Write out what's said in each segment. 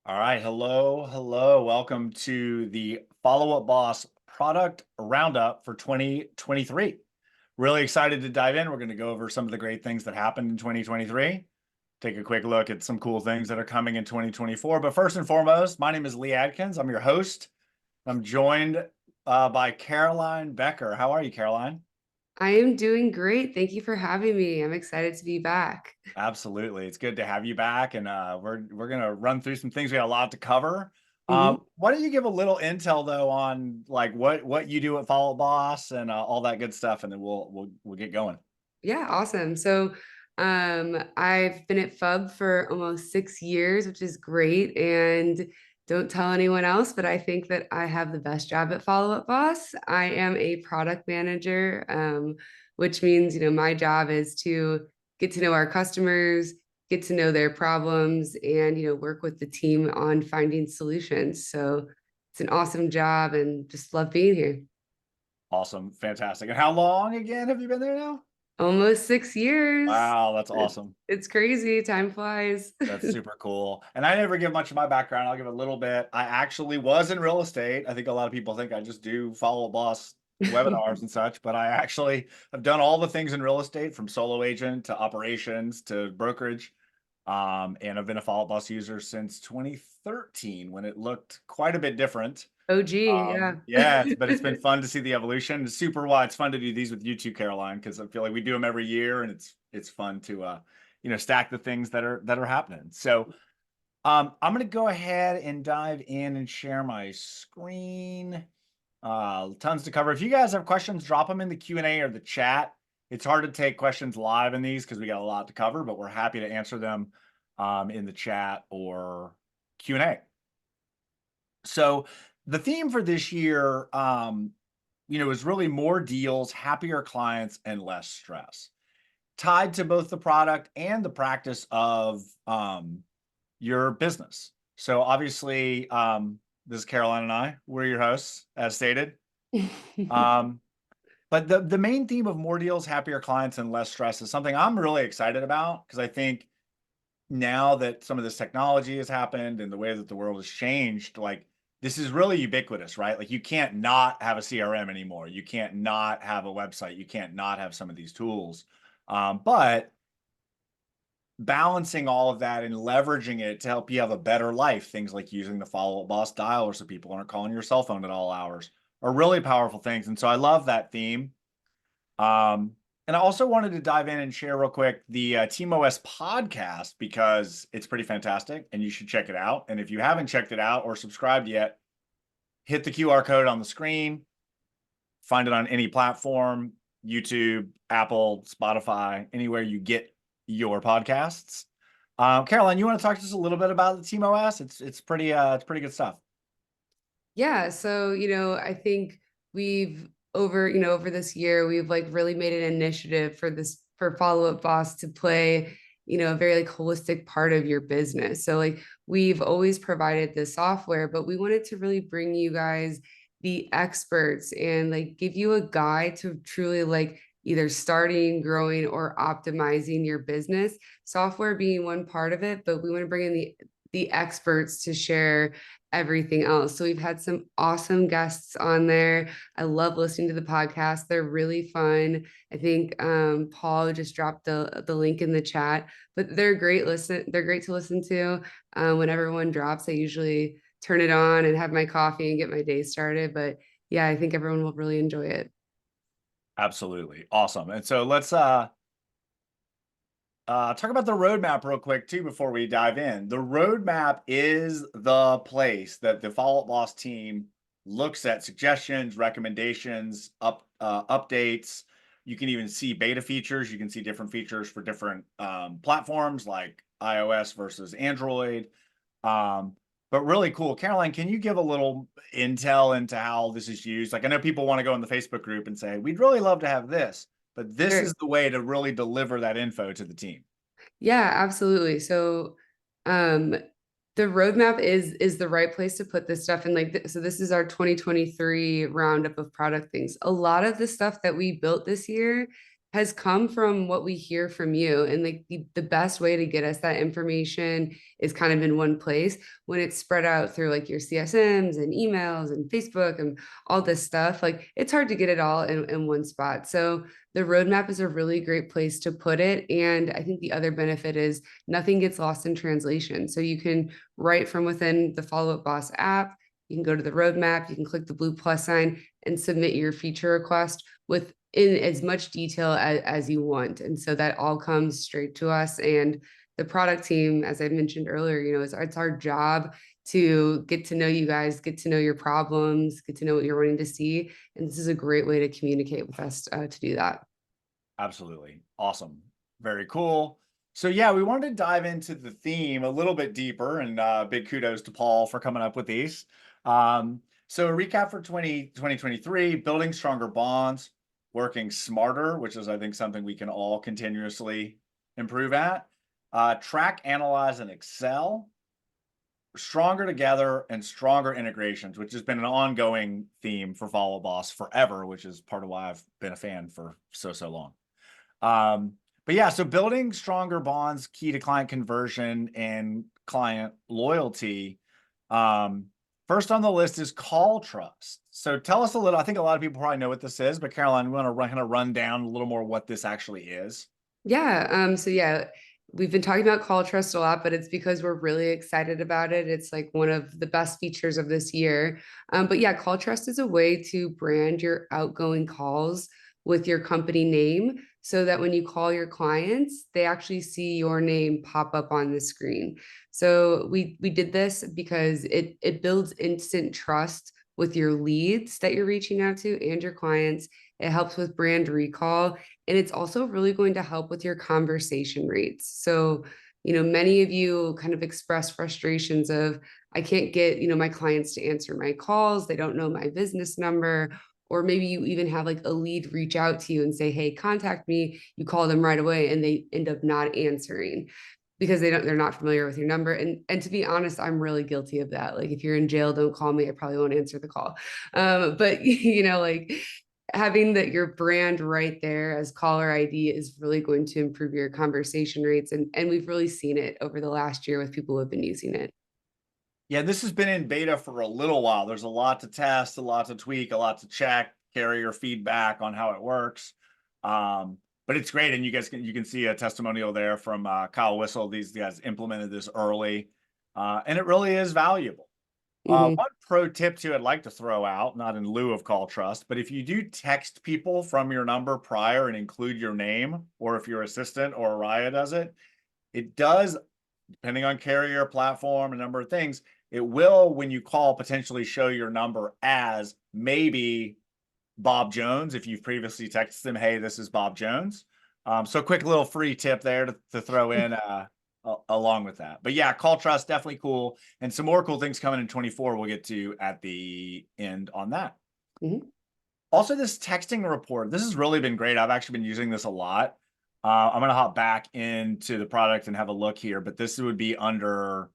All right. Hello. Hello. Welcome to the Follow Up Boss Product Roundup for 2023. Really excited to dive in. We're going to go over some of the great things that happened in 2023, take a quick look at some cool things that are coming in 2024. But first and foremost, my name is Lee Adkins. I'm your host. I'm joined by Caroline Becker. How are you, Caroline? I am doing great. Thank you for having me. I'm excited to be back. Absolutely. It's good to have you back. And we're gonna run through some things. We got a lot to cover. Mhm. Why don't you give a little intel though on like what you do at Follow Up Boss and all that good stuff, and then we'll get going. Yeah, awesome. I've been at FUB for almost 6 years, which is great. And don't tell anyone else, but I think that I have the best job at Follow Up Boss. I am a product manager, which means, my job is to get to know our customers, get to know their problems, and, work with the team on finding solutions. So it's an awesome job and just love being here. Awesome, fantastic. And how long again have you been there now? Almost 6 years. Wow, that's awesome. It's crazy. Time flies. That's super cool. And I never give much of my background. I'll give a little bit. I actually was in real estate. I think a lot of people think I just do Follow Up Boss webinars and such, but I actually have done all the things in real estate from solo agent to operations to brokerage. And I've been a Follow Up Boss user since 2013 when it looked quite a bit different. OG, yeah. Yeah, but it's been fun to see the evolution. It's super why it's fun to do these with you too, Caroline, because I feel like we do them every year and it's fun to stack the things that are happening. So I'm gonna go ahead and dive in and share my screen. Tons to cover. If you guys have questions, drop them in the Q&A or the chat. It's hard to take questions live in these because we got a lot to cover, but we're happy to answer them in the chat or Q&A. So the theme for this year, is really more deals, happier clients, and less stress, tied to both the product and the practice of your business. So obviously, this is Caroline and I. We're your hosts, as stated. Um, but the main theme of more deals, happier clients, and less stress is something I'm really excited about because I think now that some of this technology has happened and the way that the world has changed, like this is really ubiquitous, right? Like you can't not have a CRM anymore. You can't not have a website. You can't not have some of these tools. But balancing all of that and leveraging it to help you have a better life, things like using the Follow Up Boss dialer so people aren't calling your cell phone at all hours, are really powerful things. And so I love that theme. And I also wanted to dive in and share real quick the TeamOS podcast because it's pretty fantastic and you should check it out. And if you haven't checked it out or subscribed yet, hit the QR code on the screen, find it on any platform, YouTube, Apple, Spotify, anywhere you get your podcasts. Caroline, you want to talk to us a little bit about the TeamOS? It's pretty good stuff. Yeah, so I think we've over this year we've like really made an initiative for Follow Up Boss to play, a very like holistic part of your business. So like we've always provided the software, but we wanted to really bring you guys the experts and like give you a guide to truly like either starting, growing, or optimizing your business. Software being one part of it, but we want to bring in the experts to share everything else. So we've had some awesome guests on there. I love listening to the podcast. They're really fun. I think Paul just dropped the link in the chat, but they're great to listen to. When everyone drops, I usually turn it on and have my coffee and get my day started. But yeah, I think everyone will really enjoy it. Absolutely. Awesome. And so let's talk about the roadmap real quick too before we dive in. The roadmap is the place that the Follow Up Boss team looks at suggestions, recommendations, updates. You can even see beta features. You can see different features for different platforms like iOS versus Android. Um, but really cool. Caroline, can you give a little intel into how this is used? Like I know people want to go in the Facebook group and say, we'd really love to have this, but this Sure. is the way to really deliver that info to the team. Yeah, absolutely. So, um, the roadmap is the right place to put this stuff in. So this is our 2023 roundup of product things. A lot of the stuff that we built this year has come from what we hear from you. And like the best way to get us that information is kind of in one place. When it's spread out through like your CSMs and emails and Facebook and all this stuff, like it's hard to get it all in one spot. So the roadmap is a really great place to put it. And I think the other benefit is nothing gets lost in translation. So you can write from within the Follow Up Boss app. You can go to the roadmap, you can click the blue plus sign and submit your feature request with in as much detail as you want. And so that all comes straight to us. And the product team, as I mentioned earlier, it's our job to get to know you guys, get to know your problems, get to know what you're wanting to see. And this is a great way to communicate with us to do that. Absolutely. Awesome. Very cool. So yeah, we wanted to dive into the theme a little bit deeper, and big kudos to Paul for coming up with these. So a recap for 2023, building stronger bonds, working smarter, which is, I think, something we can all continuously improve at. Track, analyze, and excel. Stronger together and stronger integrations, which has been an ongoing theme for Follow Boss forever, which is part of why I've been a fan for so long. But yeah, so building stronger bonds, key to client conversion and client loyalty. First on the list is call trust. So tell us a little, I think a lot of people probably know what this is, but Caroline, we want to kind of run down a little more what this actually is. Yeah. So yeah, we've been talking about call trust a lot, but it's because we're really excited about it. It's like one of the best features of this year. But yeah, call trust is a way to brand your outgoing calls with your company name so that when you call your clients, they actually see your name pop up on the screen. So we did this because it builds instant trust with your leads that you're reaching out to and your clients. It helps with brand recall, and it's also really going to help with your conversation rates. So, many of you kind of express frustrations of, I can't get, my clients to answer my calls. They don't know my business number. Or maybe you even have like a lead reach out to you and say, hey, contact me. You call them right away and they end up not answering because they're not familiar with your number. And to be honest, I'm really guilty of that. Like if you're in jail, don't call me. I probably won't answer the call. But like having that your brand right there as caller ID is really going to improve your conversation rates. And we've really seen it over the last year with people who have been using it. Yeah, this has been in beta for a little while. There's a lot to test, a lot to tweak, a lot to check, carrier feedback on how it works. But it's great, and you can see a testimonial there from Kyle Whistle. These guys implemented this early, and it really is valuable. Mhm. One pro tip too I'd like to throw out, not in lieu of call trust, but if you do text people from your number prior and include your name, or if your assistant or Araya does it, it does, depending on carrier, platform, a number of things, it will, when you call, potentially show your number as maybe Bob Jones if you've previously texted them, hey, this is Bob Jones. So quick little free tip there to throw in along with that. But yeah, call trust, definitely cool. And some more cool things coming in 24 we'll get to at the end on that. Mhm. Also, this texting report, this has really been great. I've actually been using this a lot. I'm going to hop back into the product and have a look here, but this would be under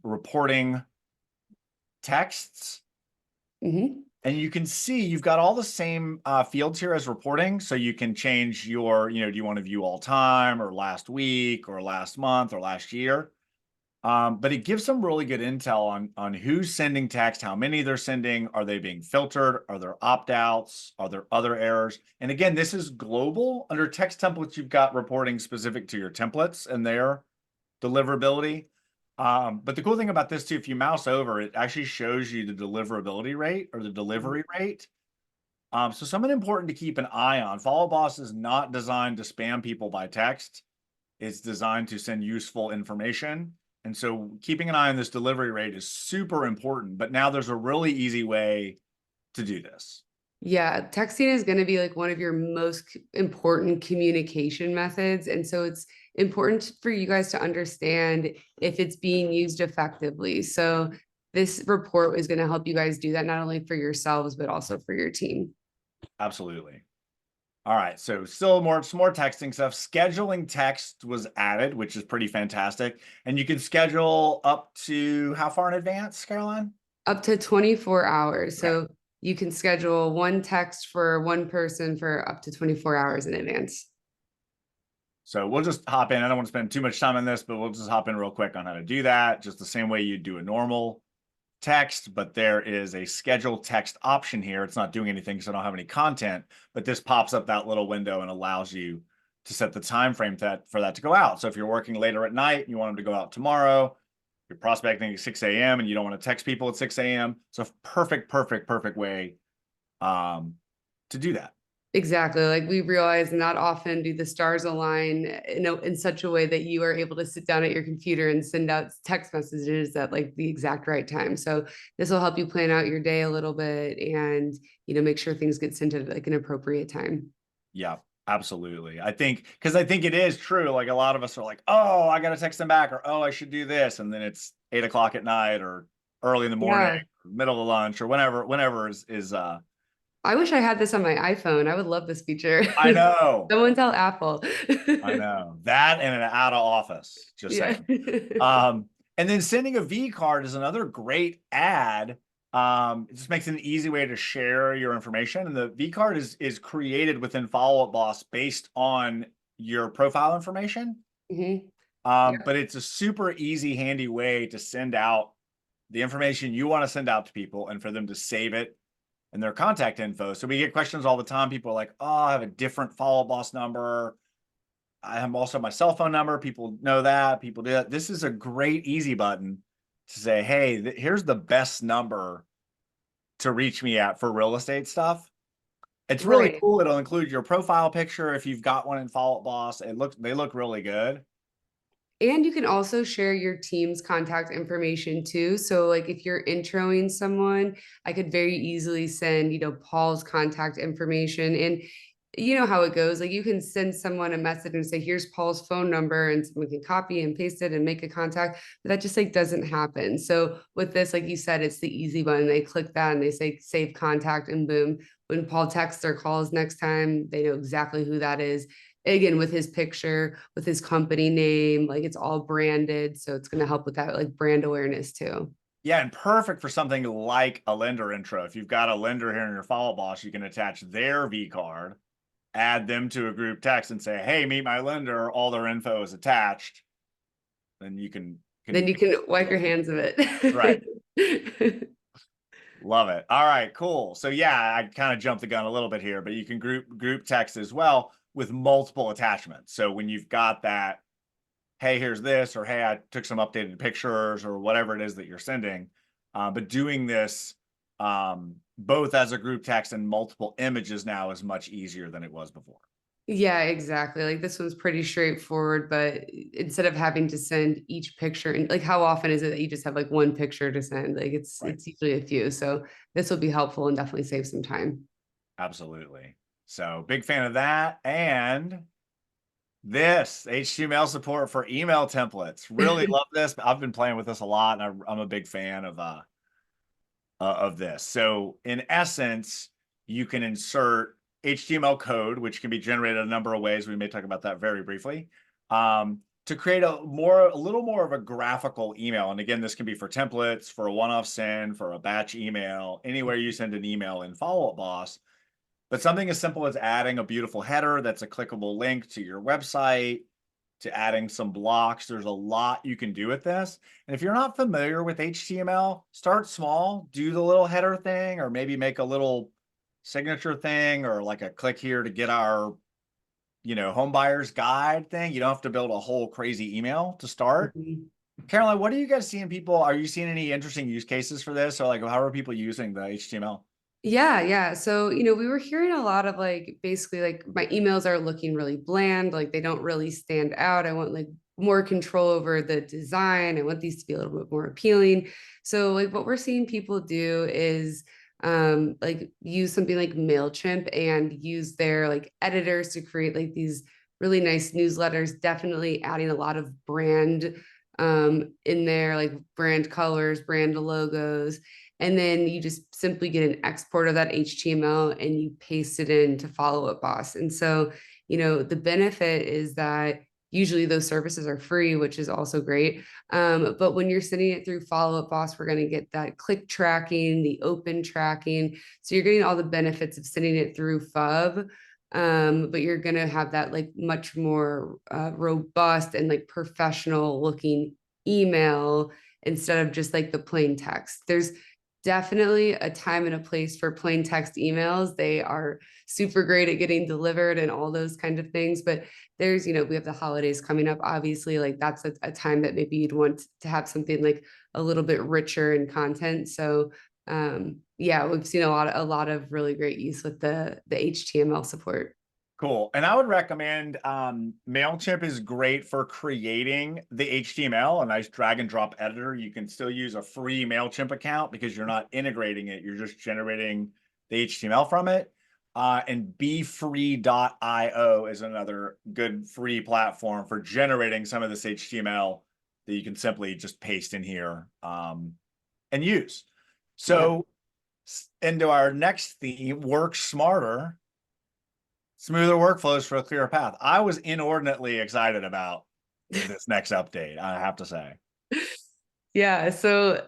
reporting texts. Mhm. And you can see you've got all the same fields here as reporting. So you can change your, do you want to view all time or last week or last month or last year? But it gives some really good intel on who's sending text, how many they're sending, are they being filtered, are there opt-outs, are there other errors? And again, this is global. Under text templates, you've got reporting specific to your templates and their deliverability. But the cool thing about this too, if you mouse over, it actually shows you the deliverability rate or the delivery rate. So something important to keep an eye on. Follow Boss is not designed to spam people by text. It's designed to send useful information. And so keeping an eye on this delivery rate is super important. But now there's a really easy way to do this. Yeah, texting is going to be like one of your most important communication methods. And so it's important for you guys to understand if it's being used effectively. So this report is going to help you guys do that, not only for yourselves, but also for your team. Absolutely. All right, so still some more texting stuff. Scheduling text was added, which is pretty fantastic. And you can schedule up to how far in advance, Caroline? Up to 24 hours. Okay. So you can schedule one text for one person for up to 24 hours in advance. So we'll just hop in. I don't want to spend too much time on this, but we'll just hop in real quick on how to do that. Just the same way you do a normal text, but there is a schedule text option here. It's not doing anything because I don't have any content, but this pops up that little window and allows you to set the time frame for that to go out. So if you're working later at night and you want them to go out tomorrow, you're prospecting at 6 a.m. and you don't want to text people at 6 a.m. So perfect way to do that. Exactly. Like we realize not often do the stars align in such a way that you are able to sit down at your computer and send out text messages at like the exact right time. So this will help you plan out your day a little bit and, make sure things get sent at like an appropriate time. Yeah, absolutely. I think it is true. Like a lot of us are like, oh, I got to text them back, or oh, I should do this. And then it's 8 o'clock at night or early in the morning, Yeah. middle of lunch or whenever is I wish I had this on my iPhone. I would love this feature. I know. Someone tell Apple. I know that and an out of office, just Yeah. saying. And then sending a V card is another great ad. It just makes it an easy way to share your information. And the V card is created within Follow Up Boss based on your profile information. Mhm. But it's a super easy, handy way to send out the information you want to send out to people and for them to save it in their contact info. So we get questions all the time. People are like, oh, I have a different Follow Up Boss number. I have also my cell phone number. People know that. People do that. This is a great, easy button to say, hey, here's the best number to reach me at for real estate stuff. It's really Right. cool. It'll include your profile picture if you've got one in Follow Up Boss. They look really good. And you can also share your team's contact information too. So, like if you're introing someone, I could very easily send, Paul's contact information. And you know how it goes. Like you can send someone a message and say, here's Paul's phone number, and someone can copy and paste it and make a contact. But that just like doesn't happen. So with this, like you said, it's the easy button. They click that and they say save contact, and boom. When Paul texts or calls next time, they know exactly who that is. Again, with his picture, with his company name, like it's all branded. So it's going to help with that like brand awareness too. Yeah, and perfect for something like a lender intro. If you've got a lender here in your Follow Up Boss, you can attach their V card, add them to a group text and say, hey, meet my lender. All their info is attached. Then you can Then you can wipe your hands of it. Right. Love it. All right, cool. So yeah, I kind of jumped the gun a little bit here, but you can group text as well with multiple attachments. So when you've got that, hey, here's this, or hey, I took some updated pictures, or whatever it is that you're sending, but doing this both as a group text and multiple images now is much easier than it was before. Yeah, exactly. Like this one's pretty straightforward, but instead of having to send each picture, and like how often is it that you just have like one picture to send? Like Right. it's usually a few. So this will be helpful and definitely save some time. Absolutely. So big fan of that. And this HTML support for email templates. Really love this. I've been playing with this a lot, and I'm a big fan of this. So in essence, you can insert HTML code, which can be generated a number of ways. We may talk about that very briefly, to create a little more of a graphical email. And again, this can be for templates, for a one-off send, for a batch email, anywhere you send an email in Follow Up Boss. But something as simple as adding a beautiful header that's a clickable link to your website, to adding some blocks. There's a lot you can do with this. And if you're not familiar with HTML, start small, do the little header thing, or maybe make a little signature thing, or like a click here to get our, home buyer's guide thing. You don't have to build a whole crazy email to start. Mhm. Caroline, what are you guys seeing people? Are you seeing any interesting use cases for this? Or like, how are people using the HTML? Yeah, yeah. So, we were hearing a lot of like basically like my emails are looking really bland, like they don't really stand out. I want like more control over the design. I want these to be a little bit more appealing. So, like what we're seeing people do is like use something like MailChimp and use their like editors to create like these really nice newsletters, definitely adding a lot of brand in there, like brand colors, brand logos, and then you just simply get an export of that HTML and you paste it into Follow Up Boss. And so, the benefit is that usually those services are free, which is also great. But when you're sending it through Follow Up Boss, we're going to get that click tracking, the open tracking. So you're getting all the benefits of sending it through FUB. But you're going to have that like much more robust and like professional looking email instead of just like the plain text. There's definitely a time and a place for plain text emails. They are super great at getting delivered and all those kind of things. But there's, we have the holidays coming up. Obviously, like that's a time that maybe you'd want to have something like a little bit richer in content. So yeah, we've seen a lot of really great use with the HTML support. Cool. And I would recommend MailChimp is great for creating the HTML, a nice drag and drop editor. You can still use a free MailChimp account because you're not integrating it. You're just generating the HTML from it. And befree.io is another good free platform for generating some of this HTML that you can simply just paste in here and use. So into our next theme, work smarter. Smoother workflows for a clearer path. I was inordinately excited about this next update, I have to say. Yeah, so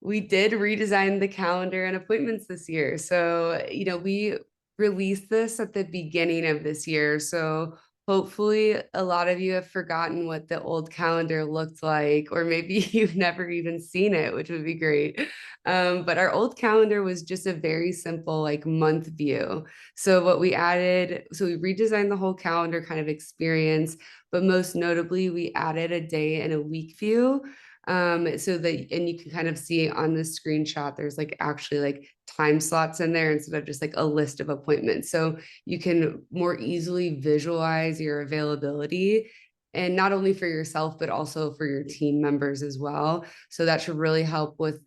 we did redesign the calendar and appointments this year. So, we released this at the beginning of this year. So hopefully a lot of you have forgotten what the old calendar looked like, or maybe you've never even seen it, which would be great. But our old calendar was just a very simple like month view. So what we added, so we redesigned the whole calendar kind of experience, but most notably we added a day and a week view. So that, and you can kind of see on the screenshot, there's like actually like time slots in there instead of just like a list of appointments. So you can more easily visualize your availability, and not only for yourself, but also for your team members as well. So that should really help with,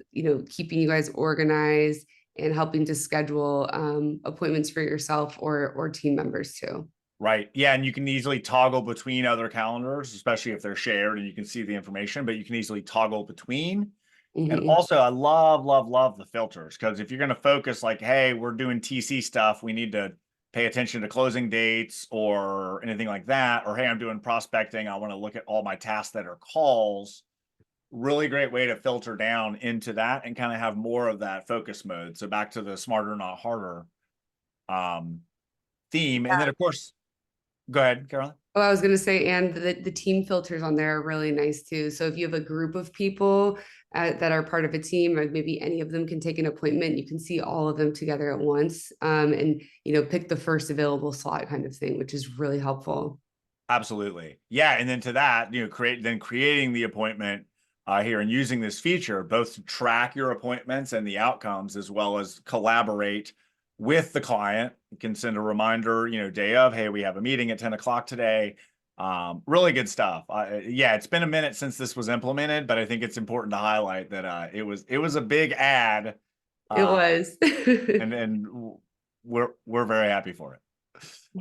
keeping you guys organized and helping to schedule appointments for yourself or team members too. Right. Yeah. And you can easily toggle between other calendars, especially if they're shared and you can see the information, but you can easily toggle between. And Mhm. also, I love, love, love the filters because if you're going to focus like, hey, we're doing TC stuff, we need to pay attention to closing dates or anything like that. Or, hey, I'm doing prospecting, I want to look at all my tasks that are calls. Really great way to filter down into that and kind of have more of that focus mode. So back to the smarter, not harder um, theme. And then, of course, go ahead, Carolyn. Oh, I was going to say, and the team filters on there are really nice too. So if you have a group of people that are part of a team, or maybe any of them can take an appointment, you can see all of them together at once, and pick the first available slot kind of thing, which is really helpful. Absolutely. Yeah. And then to that, creating the appointment here and using this feature, both to track your appointments and the outcomes, as well as collaborate with the client. You can send a reminder, day of, hey, we have a meeting at 10 o'clock today. Really good stuff. Yeah, it's been a minute since this was implemented, but I think it's important to highlight that it was a big add. It was. And we're very happy for it.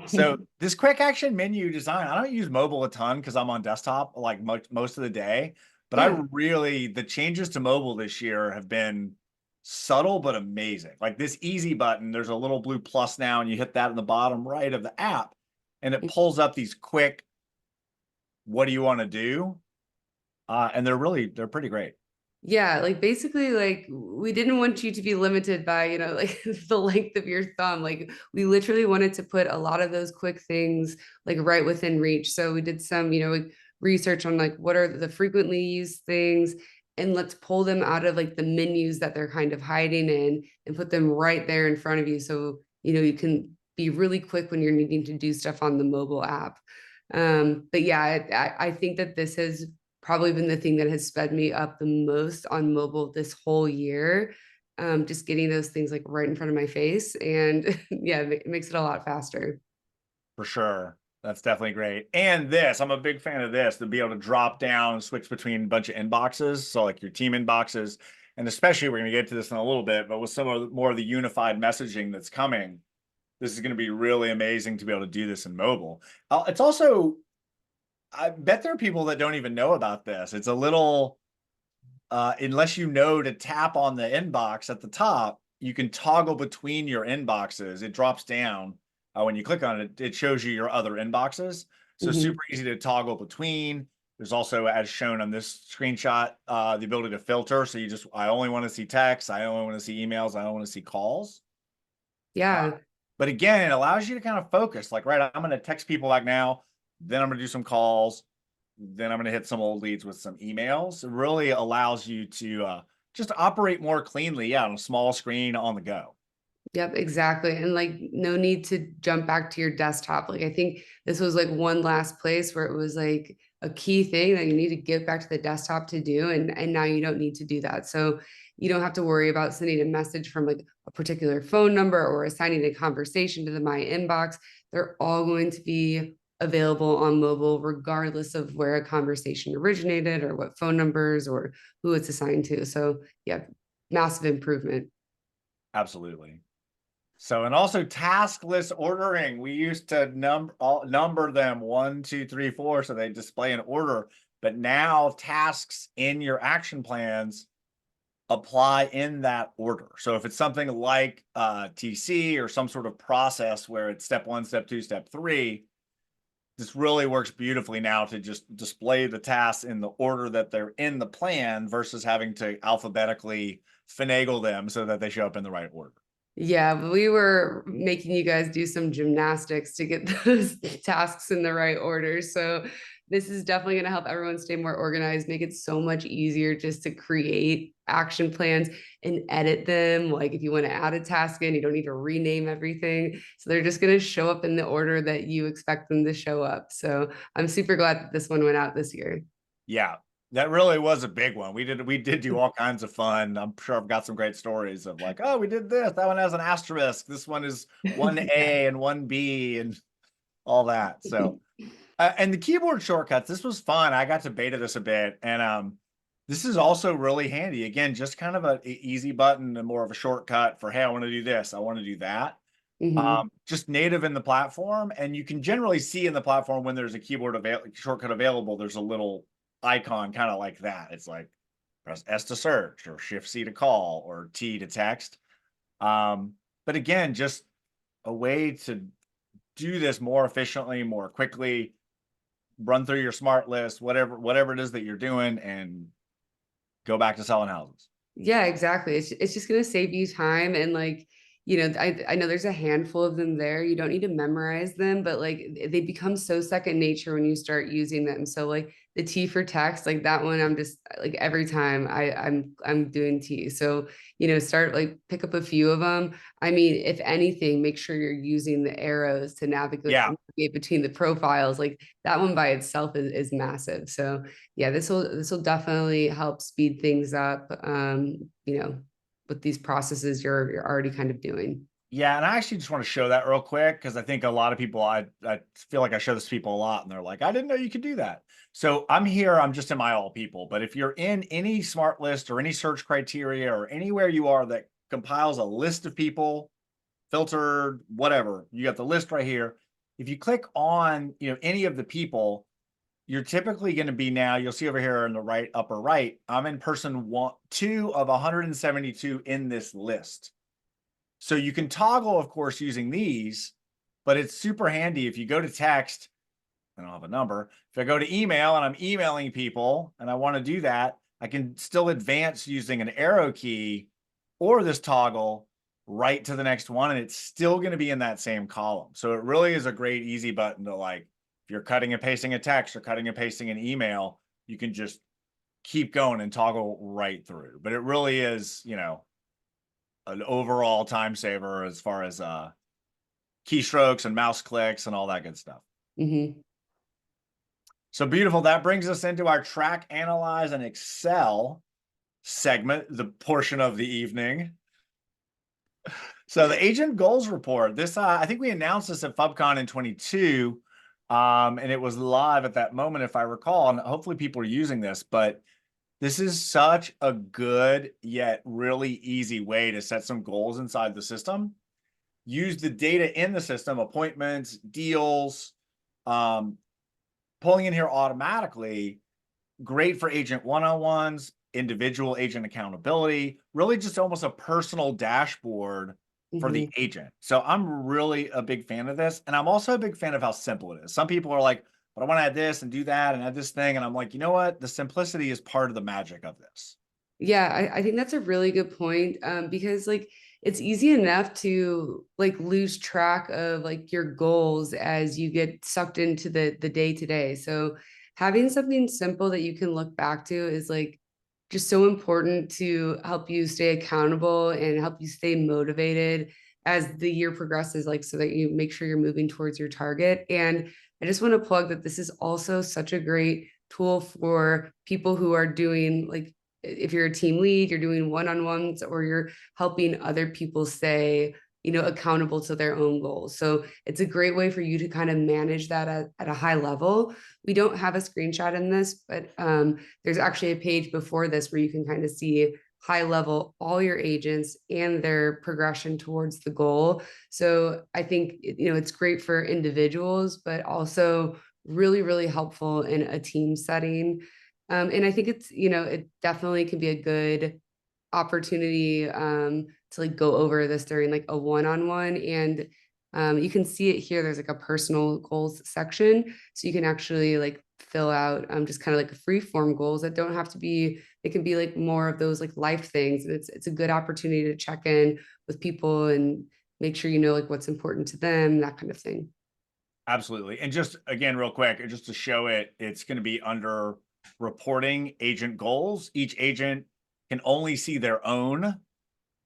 So this quick action menu design, I don't use mobile a ton because I'm on desktop like most of the day, but Yeah, the changes to mobile this year have been subtle but amazing. Like this easy button, there's a little blue plus now, and you hit that in the bottom right of the app, and it pulls up these quick, what do you want to do? And they're pretty great. yeah, like basically like we didn't want you to be limited by, like the length of your thumb. Like we literally wanted to put a lot of those quick things like right within reach. So we did some, like research on like what are the frequently used things, and let's pull them out of like the menus that they're kind of hiding in and put them right there in front of you. So, you can be really quick when you're needing to do stuff on the mobile app. But yeah, I think that this has probably been the thing that has sped me up the most on mobile this whole year. Just getting those things like right in front of my face, and yeah, it makes it a lot faster. For sure. That's definitely great. And I'm a big fan of this, to be able to drop down and switch between a bunch of inboxes. So like your team inboxes, and especially we're going to get to this in a little bit, but with some of more of the unified messaging that's coming, this is going to be really amazing to be able to do this in mobile. It's also, I bet there are people that don't even know about this. It's a little, unless you know to tap on the inbox at the top, you can toggle between your inboxes. It drops down when you click on it. It shows you your other inboxes. So Mhm. super easy to toggle between. There's also, as shown on this screenshot, the ability to filter. So I only want to see text, I only want to see emails, I only want to see calls. Yeah. But again, it allows you to kind of focus, like, right, I'm going to text people back now, then I'm going to do some calls, then I'm going to hit some old leads with some emails. It really allows you to just operate more cleanly, on a small screen on the go. Yep, exactly. And like no need to jump back to your desktop. Like I think this was like one last place where it was like a key thing that you need to get back to the desktop to do. And now you don't need to do that. So you don't have to worry about sending a message from like a particular phone number or assigning a conversation to the my inbox. They're all going to be available on mobile, regardless of where a conversation originated or what phone numbers or who it's assigned to. So yeah, massive improvement. Absolutely. So, and also task list ordering. We used to number them 1, 2, 3, 4, so they display in order. But now tasks in your action plans apply in that order. So if it's something like TC or some sort of process where it's step 1, step 2, step 3, this really works beautifully now to just display the tasks in the order that they're in the plan versus having to alphabetically finagle them so that they show up in the right order. Yeah, but we were making you guys do some gymnastics to get those tasks in the right order. So this is definitely going to help everyone stay more organized, make it so much easier just to create action plans and edit them. Like if you want to add a task in, you don't need to rename everything. So they're just going to show up in the order that you expect them to show up. So I'm super glad that this one went out this year. Yeah, that really was a big one. We did do all kinds of fun. I'm sure I've got some great stories of like, oh, we did this. That one has an asterisk. This one is one Yeah. A and one B and all that. So, and the keyboard shortcuts. This was fun. I got to beta this a bit, and this is also really handy. Again, just kind of a easy button and more of a shortcut for, hey, I want to do this. I want to do that. Mhm. Just native in the platform, and you can generally see in the platform when there's a keyboard shortcut available. There's a little icon kind of like that. It's like press S to search or Shift C to call or T to text. But again, just a way to do this more efficiently, more quickly, run through your smart list, whatever it is that you're doing, and go back to selling houses. Yeah, exactly. It's just gonna save you time and like, I know there's a handful of them there. You don't need to memorize them, but like they become so second nature when you start using them. So like the T for text, like that one, I'm just like every time I'm doing T. So start like pick up a few of them. I mean, if anything, make sure you're using the arrows to Yeah, navigate between the profiles. Like that one by itself is massive. So yeah, this will definitely help speed things up. With these processes you're already kind of doing. yeah, and I actually just want to show that real quick because I think a lot of people, I feel like I show this to people a lot, and they're like, I didn't know you could do that. So I'm here, I'm just in my all people. But if you're in any smart list or any search criteria or anywhere you are that compiles a list of people, filtered, whatever, you got the list right here. If you click on, any of the people, you're typically going to be now, you'll see over here in the right upper right, I'm in person 2 of 172 in this list. So you can toggle, of course, using these, but it's super handy if you go to text. I don't have a number. If I go to email and I'm emailing people and I want to do that, I can still advance using an arrow key or this toggle right to the next one, and it's still going to be in that same column. So it really is a great easy button to, like, if you're cutting and pasting a text or cutting and pasting an email, you can just keep going and toggle right through. But it really is, an overall time saver as far as keystrokes and mouse clicks and all that good stuff. Mhm. So beautiful. That brings us into our track, analyze, and excel segment, the portion of the evening. So the agent goals report. This I think we announced this at FubCon in 22, and it was live at that moment, if I recall. And hopefully people are using this, but this is such a good yet really easy way to set some goals inside the system. Use the data in the system, appointments, deals, um, pulling in here automatically. Great for agent one-on-ones, individual agent accountability, really just almost a personal dashboard for the Mhm. agent. So I'm really a big fan of this. And I'm also a big fan of how simple it is. Some people are like, but I want to add this and do that and add this thing. And I'm like, you know what? The simplicity is part of the magic of this. Yeah, I think that's a really good point. Because like it's easy enough to like lose track of like your goals as you get sucked into the day to day. So having something simple that you can look back to is like just so important to help you stay accountable and help you stay motivated as the year progresses, like so that you make sure you're moving towards your target. And I just want to plug that this is also such a great tool for people who are doing like if you're a team lead, you're doing one-on-ones or you're helping other people stay, accountable to their own goals. So it's a great way for you to kind of manage that at a high level. We don't have a screenshot in this, but there's actually a page before this where you can kind of see high level all your agents and their progression towards the goal. So I think it's great for individuals, but also really, really helpful in a team setting. And I think it definitely can be a good opportunity to like go over this during like a one-on-one. And you can see it here. There's like a personal goals section. So you can actually like fill out just kind of like free form goals that don't have to be, it can be like more of those like life things. And it's a good opportunity to check in with people and make sure like what's important to them, that kind of thing. Absolutely. And just again, real quick, just to show it, it's going to be under reporting agent goals. Each agent can only see their own.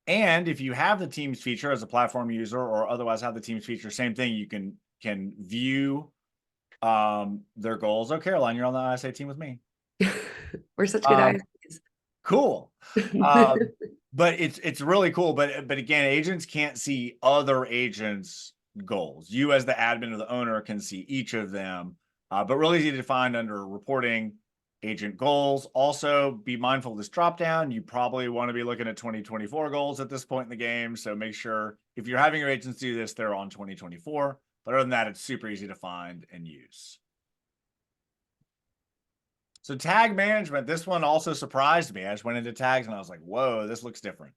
And if you have the Teams feature as a platform user or otherwise have the Teams feature, same thing, you can view their goals. Oh, Caroline, you're on the ISA team with me. We're such good Um, eyes. cool. But it's really cool. But again, agents can't see other agents' goals. You as the admin or the owner can see each of them. But really easy to find under reporting agent goals. Also, be mindful of this drop down. You probably want to be looking at 2024 goals at this point in the game. So make sure if you're having your agents do this, they're on 2024. But other than that, it's super easy to find and use. So tag management, this one also surprised me. I just went into tags and I was like, whoa, this looks different.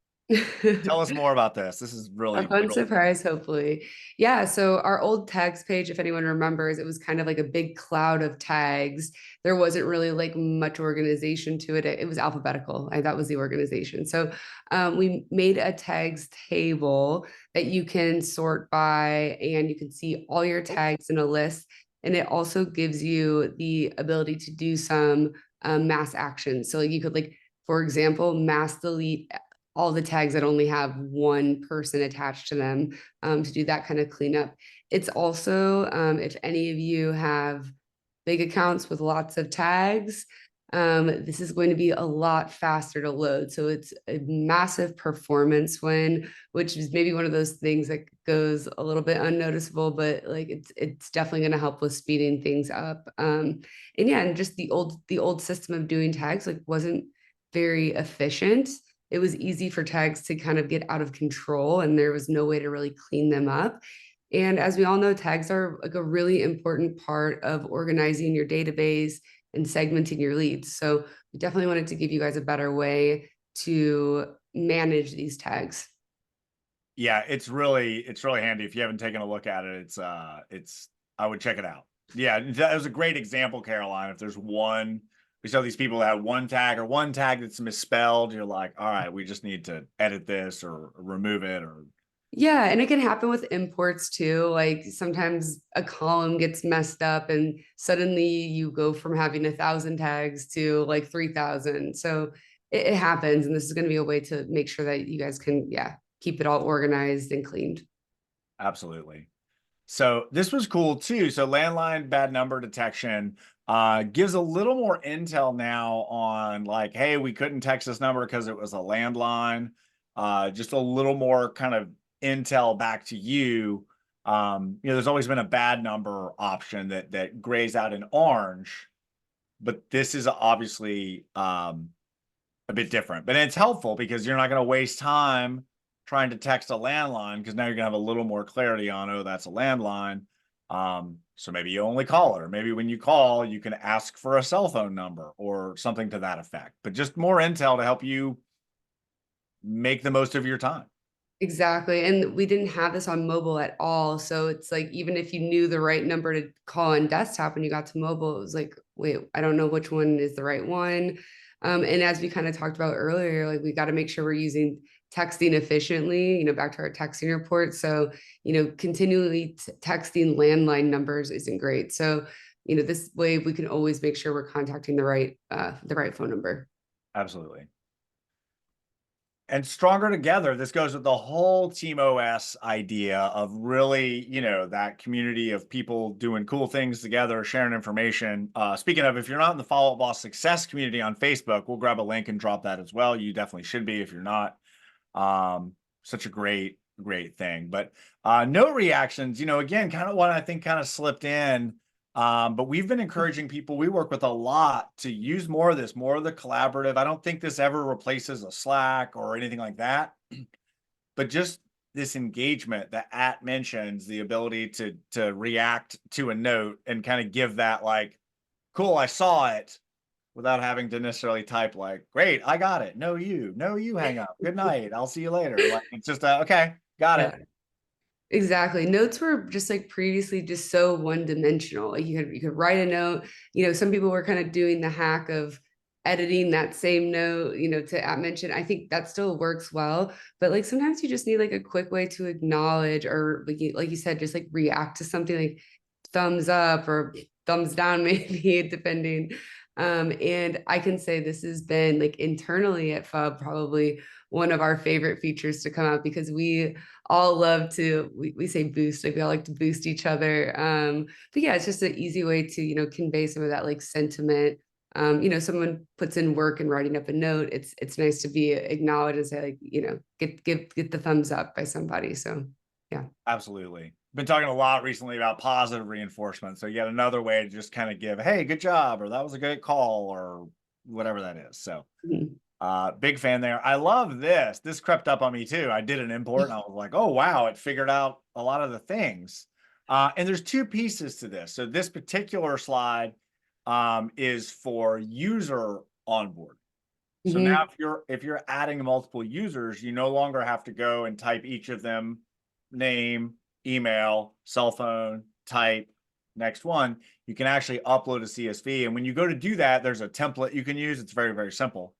Tell us more about this. This is A really fun cool. surprise, hopefully. Yeah. So our old tags page, if anyone remembers, it was kind of like a big cloud of tags. There wasn't really like much organization to it. It was alphabetical. That was the organization. So we made a tags table that you can sort by, and you can see all your tags in a list. And it also gives you the ability to do some mass actions. So like you could like, for example, mass delete all the tags that only have one person attached to them to do that kind of cleanup. It's also, if any of you have big accounts with lots of tags, this is going to be a lot faster to load. So it's a massive performance win, which is maybe one of those things that goes a little bit unnoticeable, but like it's definitely going to help with speeding things up. And yeah, and just the old system of doing tags like wasn't very efficient. It was easy for tags to kind of get out of control and there was no way to really clean them up. And as we all know, tags are like a really important part of organizing your database and segmenting your leads. So we definitely wanted to give you guys a better way to manage these tags. Yeah, it's really handy. If you haven't taken a look at it, it's I would check it out. Yeah, that was a great example, Caroline. If there's one, we saw these people that have one tag or one tag that's misspelled, you're like, all right, we just need to edit this or remove it or Yeah, and it can happen with imports too. Like sometimes a column gets messed up and suddenly you go from having 1,000 tags to like 3,000. So it happens. And this is going to be a way to make sure that you guys can, yeah, keep it all organized and cleaned. absolutely. So this was cool too. So landline bad number detection gives a little more intel now on like, hey, we couldn't text this number because it was a landline. Just a little more kind of intel back to you. There's always been a bad number option that grays out in orange, but this is obviously a bit different. But it's helpful because you're not going to waste time trying to text a landline because now you're gonna have a little more clarity on, oh, that's a landline. So maybe you only call it, or maybe when you call, you can ask for a cell phone number or something to that effect. But just more intel to help you make the most of your time. Exactly. And we didn't have this on mobile at all. So it's like, even if you knew the right number to call on desktop when you got to mobile, it was like, wait, I don't know which one is the right one. And as we kind of talked about earlier, like we got to make sure we're using texting efficiently, back to our texting report. So, continually texting landline numbers isn't great. So, this way we can always make sure we're contacting the right phone number. Absolutely. And stronger together, this goes with the whole team OS idea of really, that community of people doing cool things together, sharing information. Speaking of, if you're not in the Follow Up Boss Success community on Facebook, we'll grab a link and drop that as well. You definitely should be if you're not. Such a great thing. But note reactions, again, kind of what I think kind of slipped in. But we've been encouraging people we work with a lot to use more of this, more of the collaborative. I don't think this ever replaces a Slack or anything like that, but just this engagement that at mentions, the ability to react to a note and kind of give that like, cool, I saw it, without having to necessarily type like, great, I got it. No, you hang up. Good night. I'll see you later. Like, it's just, okay, got it. Yeah. Exactly. Notes were just like previously just so one dimensional. Like you could write a note. Some people were kind of doing the hack of editing that same note, to at mention. I think that still works well, but like sometimes you just need like a quick way to acknowledge, or like you said, just like react to something, like thumbs up or thumbs down, maybe depending. And I can say this has been like internally at FUB probably one of our favorite features to come out, because we all love to, we say boost, like we all like to boost each other. But yeah, it's just an easy way to, convey some of that like sentiment. Someone puts in work and writing up a note. It's nice to be acknowledged and say like, get the thumbs up by somebody. So yeah. Absolutely. Been talking a lot recently about positive reinforcement. So yet another way to just kind of give, hey, good job, or that was a great call, or whatever that is. So Mhm. big fan there. I love this. This crept up on me too. I did an import and I was like, oh, wow, it figured out a lot of the things. And there's two pieces to this. So this particular slide is for user onboard. So now Mhm. if you're adding multiple users, you no longer have to go and type each of them, name, email, cell phone, type, next one. You can actually upload a CSV. And when you go to do that, there's a template you can use. It's very, very simple.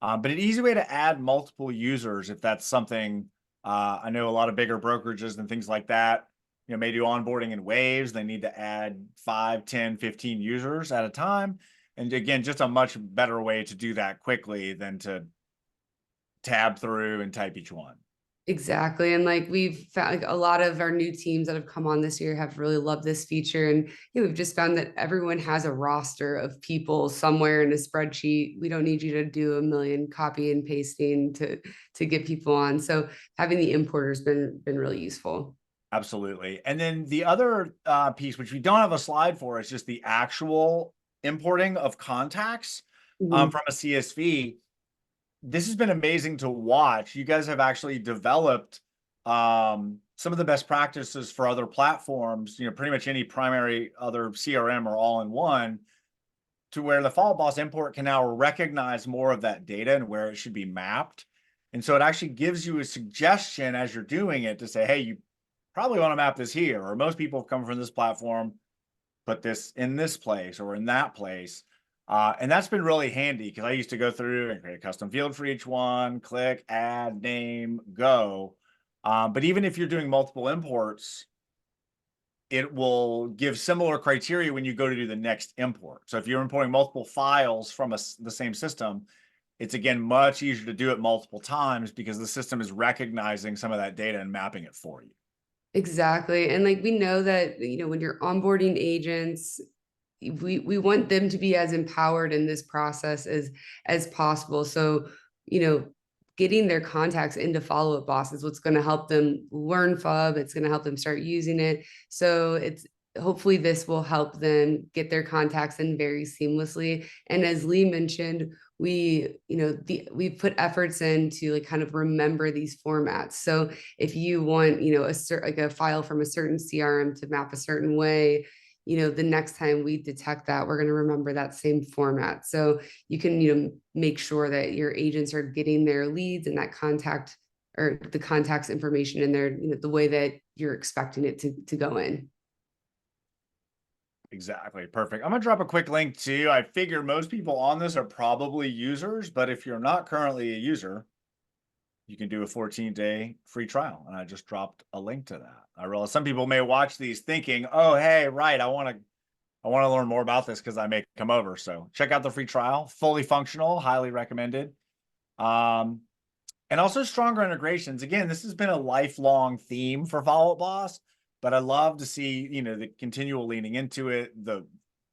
But an easy way to add multiple users, if that's something, I know a lot of bigger brokerages and things like that, may do onboarding in waves. They need to add 5, 10, 15 users at a time. And again, just a much better way to do that quickly than to tab through and type each one. Exactly. And like we've found, like a lot of our new teams that have come on this year have really loved this feature. And we've just found that everyone has a roster of people somewhere in a spreadsheet. We don't need you to do a million copy and pasting to get people on. So having the importer's been really useful. Absolutely. And then the other piece, which we don't have a slide for, is just the actual importing of contacts Mhm. from a CSV. This has been amazing to watch. You guys have actually developed some of the best practices for other platforms, pretty much any primary other CRM or all in one, to where the Follow Boss import can now recognize more of that data and where it should be mapped. And so it actually gives you a suggestion as you're doing it to say, hey, you probably want to map this here, or most people have come from this platform, put this in this place or in that place. And that's been really handy because I used to go through and create a custom field for each one, click, add, name, go. But even if you're doing multiple imports, it will give similar criteria when you go to do the next import. So if you're importing multiple files from the same system, it's again much easier to do it multiple times because the system is recognizing some of that data and mapping it for you. Exactly. And like we know that, when you're onboarding agents, we want them to be as empowered in this process as possible. So, you know, getting their contacts into Follow Up Boss is what's going to help them learn FUB. It's going to help them start using it. So it's hopefully this will help them get their contacts in very seamlessly. And as Lee mentioned, we put efforts in to like kind of remember these formats. So if you want, like a file from a certain CRM to map a certain way, the next time we detect that, we're going to remember that same format. So you can, make sure that your agents are getting their leads and that contact or the contacts information in there, the way that you're expecting it to go in. Exactly. Perfect. I'm going to drop a quick link too. I figure most people on this are probably users, but if you're not currently a user, you can do a 14-day free trial. And I just dropped a link to that. I realize some people may watch these thinking, oh, hey, right, I want to learn more about this because I may come over. So check out the free trial, fully functional, highly recommended. And also stronger integrations. Again, this has been a lifelong theme for Follow Up Boss, but I love to see, the continual leaning into it, the,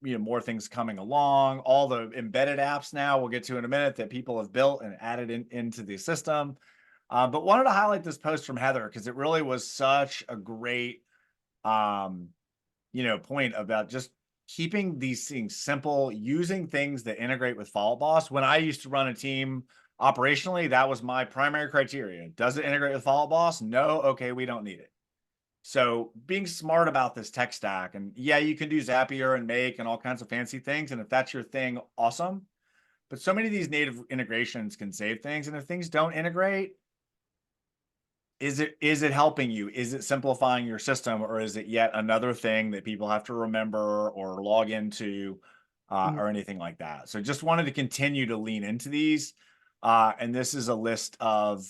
more things coming along, all the embedded apps now we'll get to in a minute that people have built and added into the system. But wanted to highlight this post from Heather because it really was such a great, point about just keeping these things simple, using things that integrate with Follow Up Boss. When I used to run a team operationally, that was my primary criteria. Does it integrate with Follow Up Boss? No. Okay, we don't need it. So being smart about this tech stack, and yeah, you can do Zapier and Make and all kinds of fancy things. And if that's your thing, awesome. But so many of these native integrations can save things. And if things don't integrate, is it helping you? Is it simplifying your system, or is it yet another thing that people have to remember or log into, or anything like that? So just wanted to continue to lean into these. And this is a list of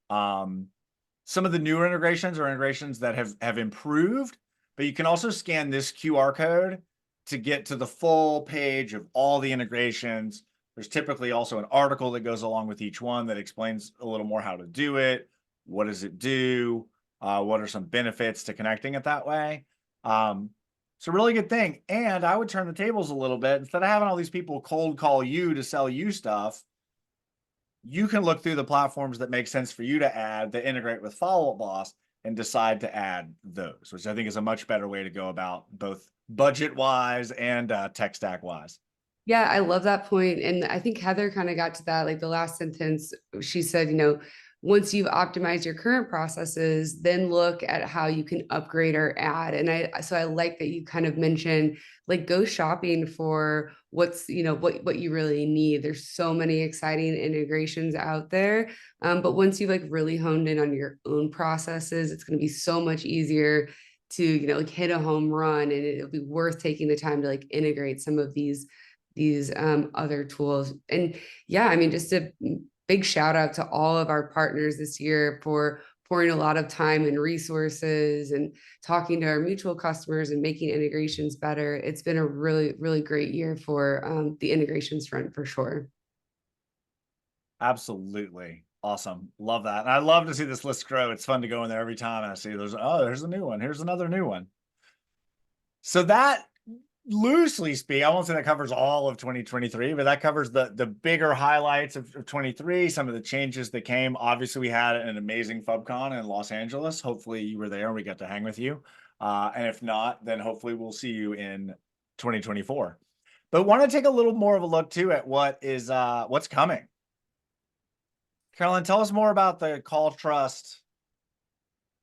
some of the newer integrations or integrations that have improved, but you can also scan this QR code to get to the full page of all the integrations. There's typically also an article that goes along with each one that explains a little more how to do it. What does it do? What are some benefits to connecting it that way? It's a really good thing. And I would turn the tables a little bit. Instead of having all these people cold call you to sell you stuff, you can look through the platforms that make sense for you to add that integrate with Follow Up Boss and decide to add those, which I think is a much better way to go about both budget wise and tech stack wise. Yeah, I love that point. And I think Heather kind of got to that, like the last sentence, she said, once you've optimized your current processes, then look at how you can upgrade or add. And so I like that you kind of mentioned, like, go shopping for what's, what you really need. There's so many exciting integrations out there. But once you've like really honed in on your own processes, it's going to be so much easier to, like hit a home run, and it'll be worth taking the time to like integrate some of these other tools. And yeah, I mean, just a big shout out to all of our partners this year for pouring a lot of time and resources and talking to our mutual customers and making integrations better. It's been a really, really great year for the integrations front for sure. Absolutely. Awesome. Love that. And I love to see this list grow. It's fun to go in there every time and I see there's a new one. Here's another new one. So that, loosely speak, I won't say that covers all of 2023, but that covers the bigger highlights of 23, some of the changes that came. Obviously, we had an amazing FubCon in Los Angeles. Hopefully you were there and we got to hang with you. And if not, then hopefully we'll see you in 2024. But want to take a little more of a look too at what's coming. Carolyn, tell us more about the Call Trust.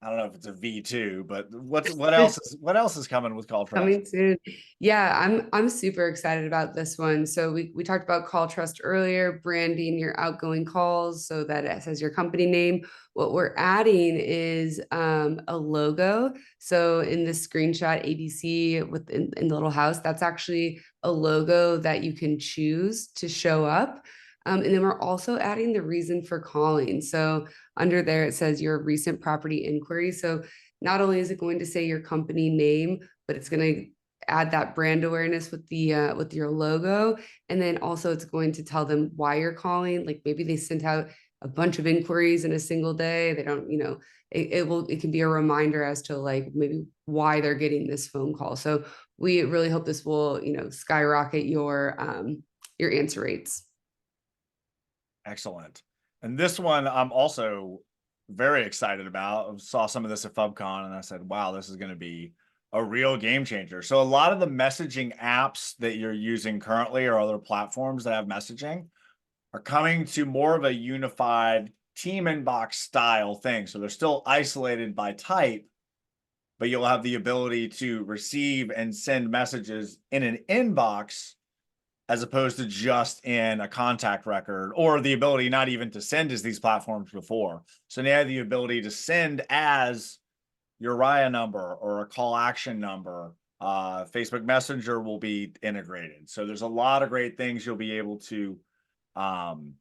I don't know if it's a V2, but what else is coming with Call Trust? Coming soon. Yeah, I'm super excited about this one. So we talked about Call Trust earlier, branding your outgoing calls so that it says your company name. What we're adding is a logo. So in this screenshot, ABC in the little house, that's actually a logo that you can choose to show up. And then we're also adding the reason for calling. So under there, it says your recent property inquiry. So not only is it going to say your company name, but it's going to add that brand awareness with your logo. And then also it's going to tell them why you're calling. Like maybe they sent out a bunch of inquiries in a single day. They don't, it can be a reminder as to like maybe why they're getting this phone call. So we really hope this will, skyrocket your answer rates. Excellent. And this one I'm also very excited about. I saw some of this at FubCon and I said, wow, this is going to be a real game changer. So a lot of the messaging apps that you're using currently or other platforms that have messaging are coming to more of a unified team inbox style thing. So they're still isolated by type, but you'll have the ability to receive and send messages in an inbox as opposed to just in a contact record, or the ability not even to send as these platforms before. So now the ability to send as your Raya number or a call action number. Facebook Messenger will be integrated. So there's a lot of great things you'll be able to um,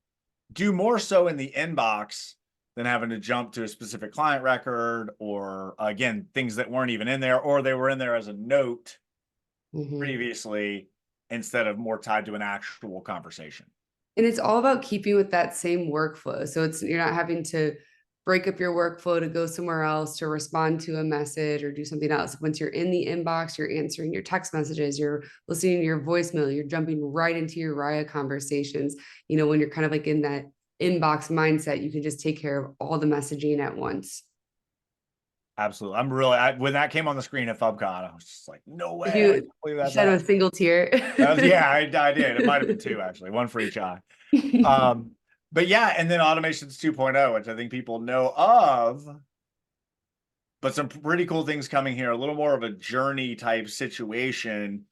do more so in the inbox than having to jump to a specific client record, or again, things that weren't even in there, or they were in there as a note Mhm. previously instead of more tied to an actual conversation. And it's all about keeping with that same workflow. So it's you're not having to break up your workflow to go somewhere else to respond to a message or do something else. Once you're in the inbox, you're answering your text messages, you're listening to your voicemail, you're jumping right into your Raya conversations. When you're kind of like in that inbox mindset, you can just take care of all the messaging at once. Absolutely. When that came on the screen at FubCon, I was just like, no way. I can't You believe you that's said a happening. single tear. Yeah, I did. It might have been two, actually, one for each eye. Um, but yeah, and then automations 2.0, which I think people know of, but some pretty cool things coming here, a little more of a journey type situation.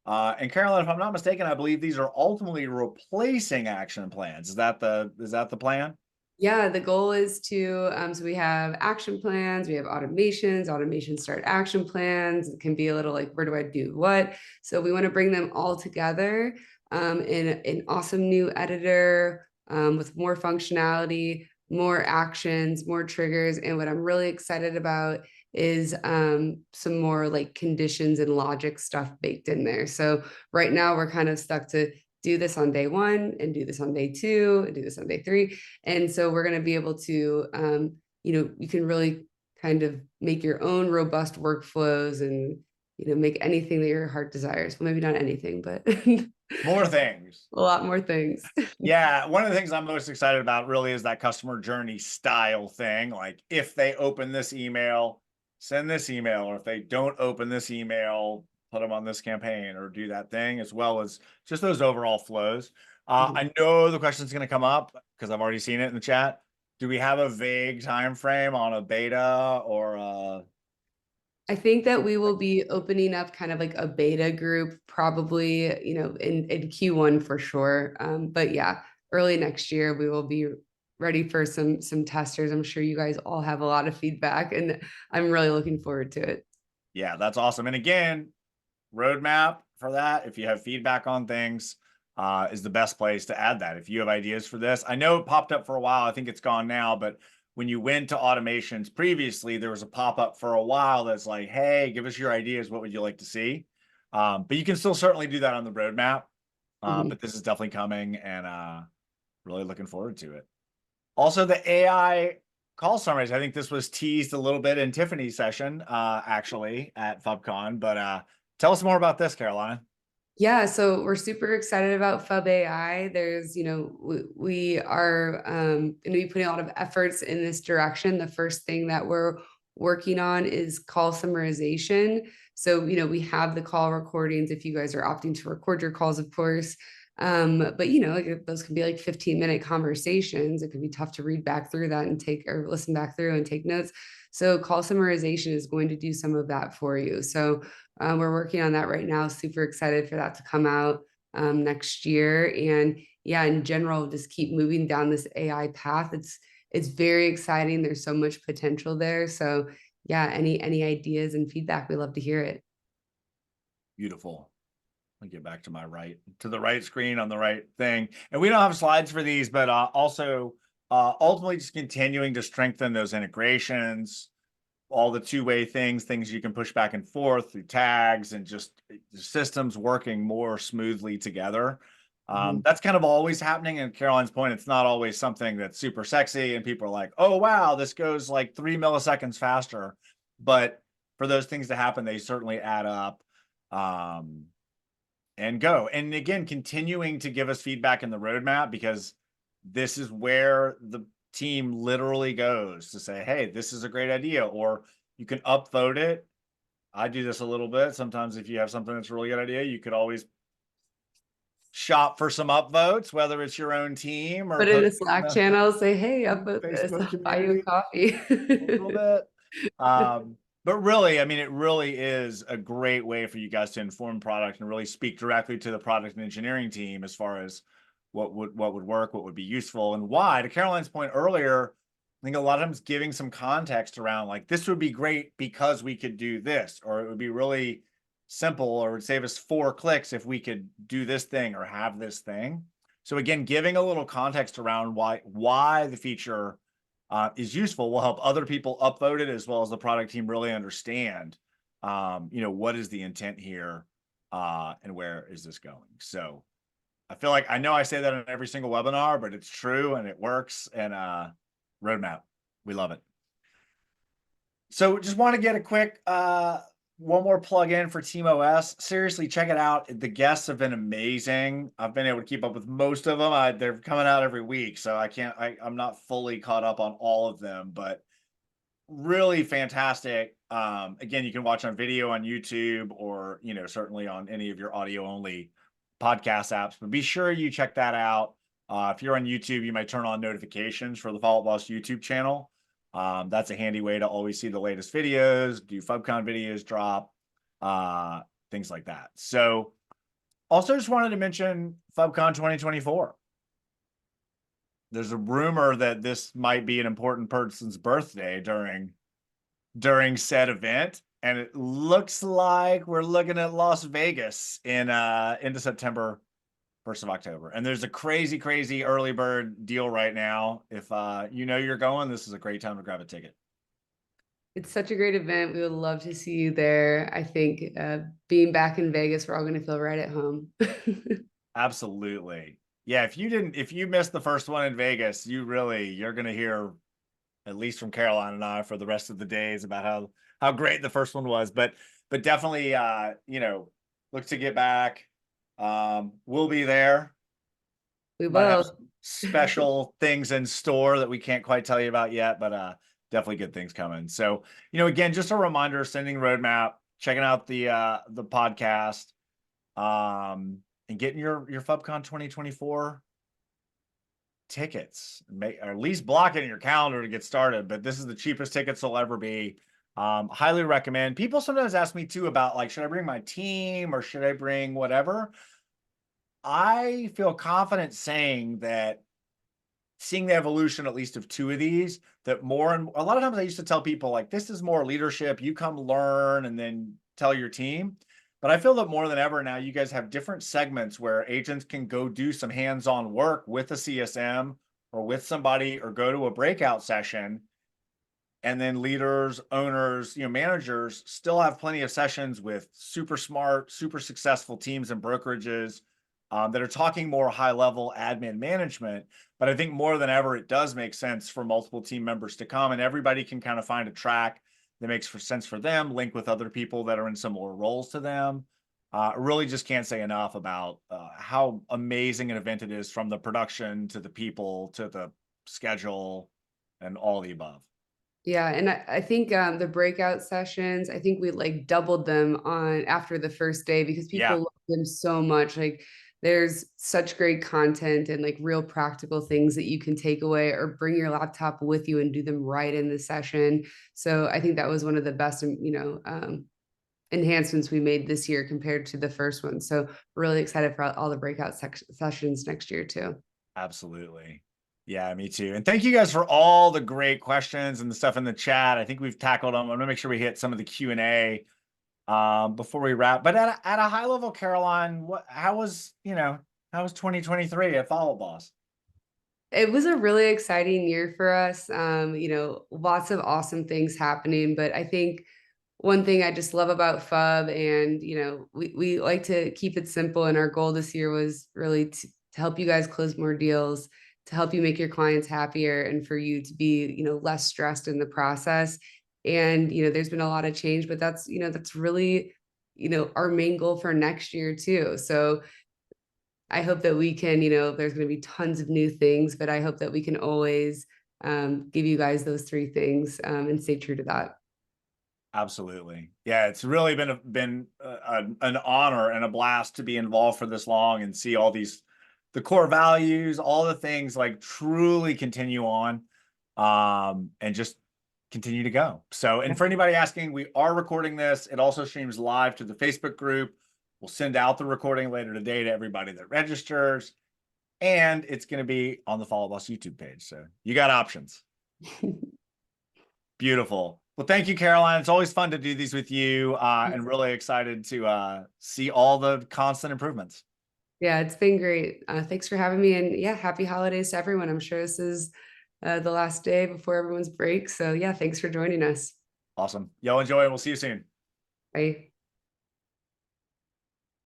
And Carolyn, if I'm not mistaken, I believe these are ultimately replacing action plans. Is that the plan? Yeah, the goal is to, so we have action plans, we have automations start action plans. It can be a little like, where do I do what? So we want to bring them all together in an awesome new editor with more functionality, more actions, more triggers. And what I'm really excited about is some more like conditions and logic stuff baked in there. So right now we're kind of stuck to do this on day one and do this on day two and do this on day three. And so we're going to be able to, you can really kind of make your own robust workflows and, make anything that your heart desires. Well, maybe not anything, but More things. a lot more things. Yeah, one of the things I'm most excited about really is that customer journey style thing. Like if they open this email, send this email, or if they don't open this email, put them on this campaign or do that thing, as well as just those overall flows. I know the question is going to come up because I've already seen it in the chat. Do we have a vague time frame on a beta or I think that we will be opening up kind of like a beta group, probably, in Q1 for sure. But yeah, early next year we will be ready for some testers. I'm sure you guys all have a lot of feedback, and I'm really looking forward to it. Yeah, that's awesome. And again, roadmap for that, if you have feedback on things, is the best place to add that. If you have ideas for this, I know it popped up for a while. I think it's gone now, but when you went to automations previously, there was a pop-up for a while that's like, hey, give us your ideas. What would you like to see? But you can still certainly do that on the roadmap. Mhm. But this is definitely coming, and really looking forward to it. Also, the AI call summaries. I think this was teased a little bit in Tiffany's session, actually at FubCon. But tell us more about this, Caroline. Yeah, so we're super excited about Fub AI. There's, we are going to be putting a lot of efforts in this direction. The first thing that we're working on is call summarization. So, we have the call recordings if you guys are opting to record your calls, of course. But like those can be like 15-minute conversations. It can be tough to read back through that and take or listen back through and take notes. So call summarization is going to do some of that for you. So we're working on that right now. Super excited for that to come out next year. And yeah, in general, just keep moving down this AI path. It's very exciting. There's so much potential there. So yeah, any ideas and feedback, we love to hear it. Beautiful. I'll get back to the right screen on the right thing. And we don't have slides for these, but also ultimately just continuing to strengthen those integrations, all the two-way things you can push back and forth through tags, and just the systems working more smoothly together. Mhm. That's kind of always happening. And Caroline's point, it's not always something that's super sexy and people are like, oh, wow, this goes like 3 milliseconds faster. But for those things to happen, they certainly add up. Um, and go. And again, continuing to give us feedback in the roadmap, because this is where the team literally goes to say, hey, this is a great idea, or you can upvote it. I do this a little bit. Sometimes if you have something that's a really good idea, you could always shop for some upvotes, whether it's your own team or Put in a post in Slack the channel, say, hey, upvote this, Facebook I'll buy you a community coffee. a little bit. Um, But really, I mean, it really is a great way for you guys to inform product and really speak directly to the product and engineering team as far as what would work, what would be useful, and why. To Caroline's point earlier, I think a lot of times giving some context around like this would be great because we could do this, or it would be really simple, or it would save us 4 clicks if we could do this thing or have this thing. So again, giving a little context around why the feature is useful will help other people upvote it, as well as the product team really understand, what is the intent here, and where is this going. So I feel like I know I say that in every single webinar, but it's true and it works. And roadmap, we love it. So just want to get a quick one more plug in for TeamOS. Seriously, check it out. The guests have been amazing. I've been able to keep up with most of them. They're coming out every week, so I'm not fully caught up on all of them, but really fantastic. Again, you can watch on video on YouTube, or certainly on any of your audio only podcast apps, but be sure you check that out. If you're on YouTube, you might turn on notifications for the Follow Up Boss YouTube channel. That's a handy way to always see the latest videos, do FubCon videos drop, things like that. So also just wanted to mention FubCon 2024. There's a rumor that this might be an important person's birthday during said event, and it looks like we're looking at Las Vegas in into September, 1st of October. And there's a crazy early bird deal right now. If you're going, this is a great time to grab a ticket. It's such a great event. We would love to see you there. I think being back in Vegas, we're all going to feel right at home. Absolutely. Yeah, if you missed the first one in Vegas, you're going to hear, at least from Caroline and I, for the rest of the days about how great the first one was. But definitely look to get back. We'll be there. We Might have will. special things in store that we can't quite tell you about yet, but definitely good things coming. So, again, just a reminder, sending roadmap, checking out the podcast, and getting your FubCon 2024 tickets, or at least block it in your calendar to get started. But this is the cheapest tickets will ever be. Highly recommend. People sometimes ask me too about like, should I bring my team or should I bring whatever? I feel confident saying that, seeing the evolution, at least of 2 of these, that more and a lot of times I used to tell people like, this is more leadership. You come learn and then tell your team. But I feel that more than ever now, you guys have different segments where agents can go do some hands-on work with a CSM or with somebody, or go to a breakout session. And then leaders, owners, managers still have plenty of sessions with super smart, super successful teams and brokerages that are talking more high level admin management. But I think more than ever, it does make sense for multiple team members to come, and everybody can kind of find a track that makes sense for them, link with other people that are in similar roles to them. Really just can't say enough about how amazing an event it is, from the production to the people to the schedule and all the above. Yeah, and I think the breakout sessions, I think we like doubled them on after the first day because people Yeah, love them so much. Like there's such great content and like real practical things that you can take away or bring your laptop with you and do them right in the session. So I think that was one of the best, enhancements we made this year compared to the first one. So really excited for all the breakout sessions next year too. absolutely. Yeah, me too. And thank you guys for all the great questions and the stuff in the chat. I think we've tackled them. I'm gonna make sure we hit some of the Q&A before we wrap. But at a high level, Caroline, how was 2023 at Follow Boss? It was a really exciting year for us. Lots of awesome things happening, but I think one thing I just love about Fub, and we like to keep it simple, and our goal this year was really to help you guys close more deals, to help you make your clients happier, and for you to be less stressed in the process. And there's been a lot of change, but that's really our main goal for next year too. So I hope that we can, there's going to be tons of new things, but I hope that we can always give you guys those 3 things and stay true to that. Absolutely. Yeah, it's really been an honor and a blast to be involved for this long and see all the core values, all the things like truly continue on, and just continue to go. So, and for anybody asking, we are recording this. It also streams live to the Facebook group. We'll send out the recording later today to everybody that registers, and it's going to be on the Follow Boss YouTube page. So you got options. Beautiful. Well, thank you, Caroline. It's always fun to do these with you, and really excited to see all the constant improvements. Yeah, it's been great. Thanks for having me. And yeah, happy holidays to everyone. I'm sure this is the last day before everyone's break. So yeah, thanks for joining us. Awesome. Y'all enjoy, and we'll see you soon. Bye.